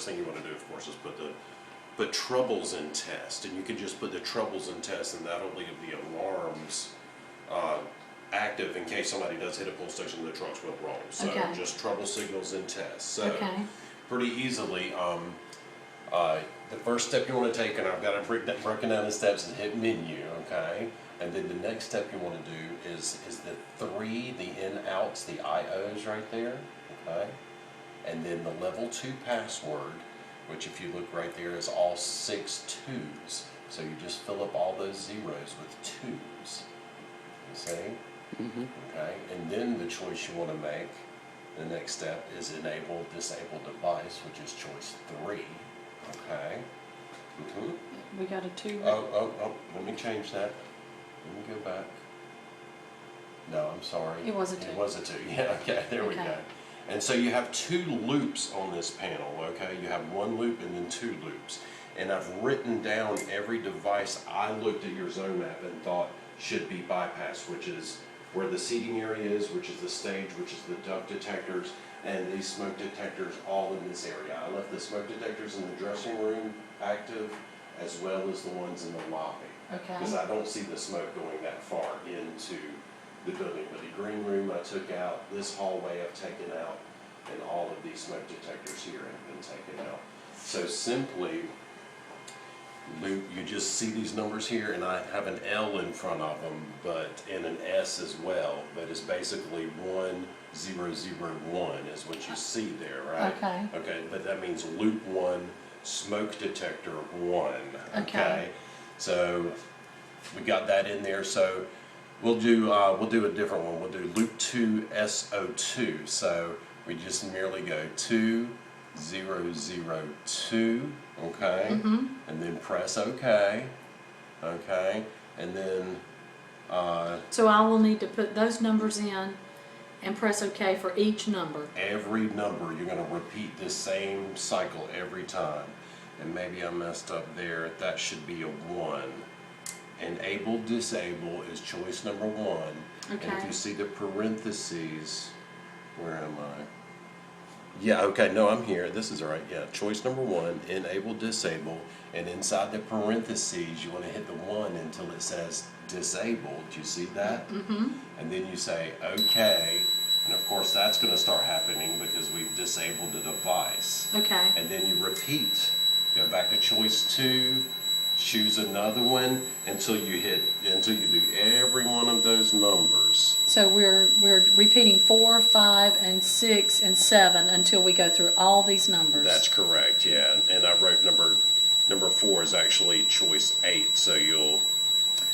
first thing you want to do, of course, is put troubles in test, and you can just put the troubles in test, and that'll leave the alarms active in case somebody does hit a pull station. The trucks will roll. So Okay. just trouble signals in test. So Okay. pretty easily. The first step you want to take, and I've got it broken down in steps, is hit menu. Okay. And then the next step you want to do is the three, the in-outs, the IOs right there, okay? And then the level 2 password, which if you look right there is all 6 twos. So you just fill up all those zeros with twos, you see? Okay, and then the choice you want to make, the next step is enable disable device, which is choice 3, okay? We got a 2. Oh, let me change that. Let me go back. No, I'm sorry. It was a 2. It was a 2, yeah, okay, there we Okay. go. And so you have 2 loops on this panel, okay? You have 1 loop and then 2 loops. And I've written down every device I looked at your zone map and thought should be bypassed, which is where the seating area is, which is the stage, which is the duct detectors, and these smoke detectors all in this area. I left the smoke detectors in the dressing room active, as well as the ones in the lobby. Okay. Because I don't see the smoke going that far into the building. But the green room I took out, this hallway I've taken out, and all of these smoke detectors here have been taken out. So simply, you just see these numbers here, and I have an L in front of them, and an S as well, but it's basically 1001 is what you see there, right? Okay. Okay, but that means loop 1, smoke detector 1, Okay. So we got that in there, so we'll do a different one. We'll do loop 2 SO2, so we just merely go 2002, okay? And then press OK, okay? And then So I will need to put those numbers in and press OK for each number. every number, you're going to repeat this same cycle every time. And maybe I messed up there. That should be a 1. Enable, disable is choice number 1. And if Okay. you see the parentheses, where am I? Yeah, okay, no, I'm here. This is all right. Yeah, choice number 1, enable, disable. And inside the parentheses, you want to hit the 1 until it says disabled. Do you see that? And then you say OK. And of course, that's going to start happening because we've disabled the device. Okay. And then you repeat. Go back to choice 2, choose another one until you do every one of those numbers. So we're repeating 4, 5, and 6, and 7 until we go through all these numbers. That's correct, yeah. And I wrote number 4 is actually choice 8, so you'll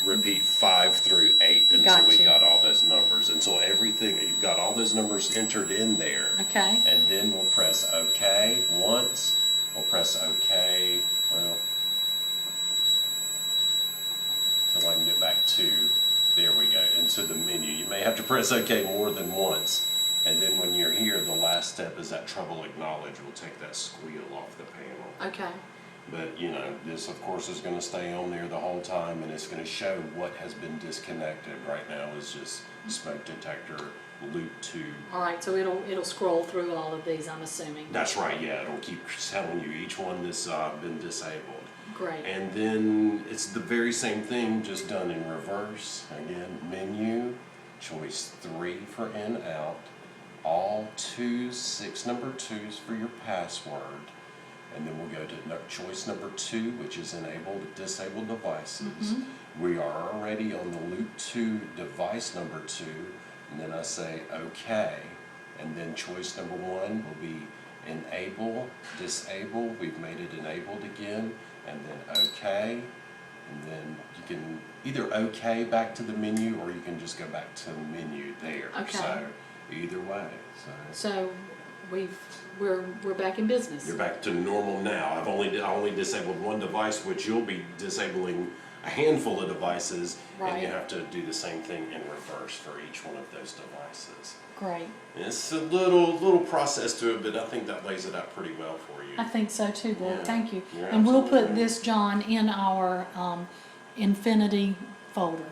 repeat 5 through 8 until we Gotcha. got all those numbers. Until everything, you've got all those numbers entered in there. Okay. And then we'll press OK once. We'll press OK, well, until I can get back to, there we go, into the menu. You may have to press OK more than once. And then when you're here, the last step is that trouble acknowledge. We'll take that squeal off the panel. Okay. But, you know, this, of course, is going to stay on there the whole time, and it's going to show what has been disconnected. Right now is just smoke detector, loop 2. All right. So it'll scroll through all of these, I'm assuming. That's right, yeah. It'll keep telling you each one that's been disabled. Great. And then it's the very same thing, just done in reverse. Again, menu, choice 3 for in, out, all 2s, 6 number 2s for your password. And then we'll go to choice number 2, which is enable disable devices. We are already on the loop 2 device number 2, and then I say OK. And then choice number 1 will be enable, disable. We've made it enabled again, and then OK. And then you can either OK back to the menu, or you can just go back to the menu there. Okay. So either way. So we're back in business. You're back to normal now. I only disabled 1 device, which you'll be disabling a handful of devices, and you Right. have to do the same thing in reverse for each one of those devices. Great. It's a little process to it, but I think that lays it out pretty well for you. I think so too, Bill. Yeah. Thank you. You're And we'll absolutely put right. this, John, in our Infinity folder.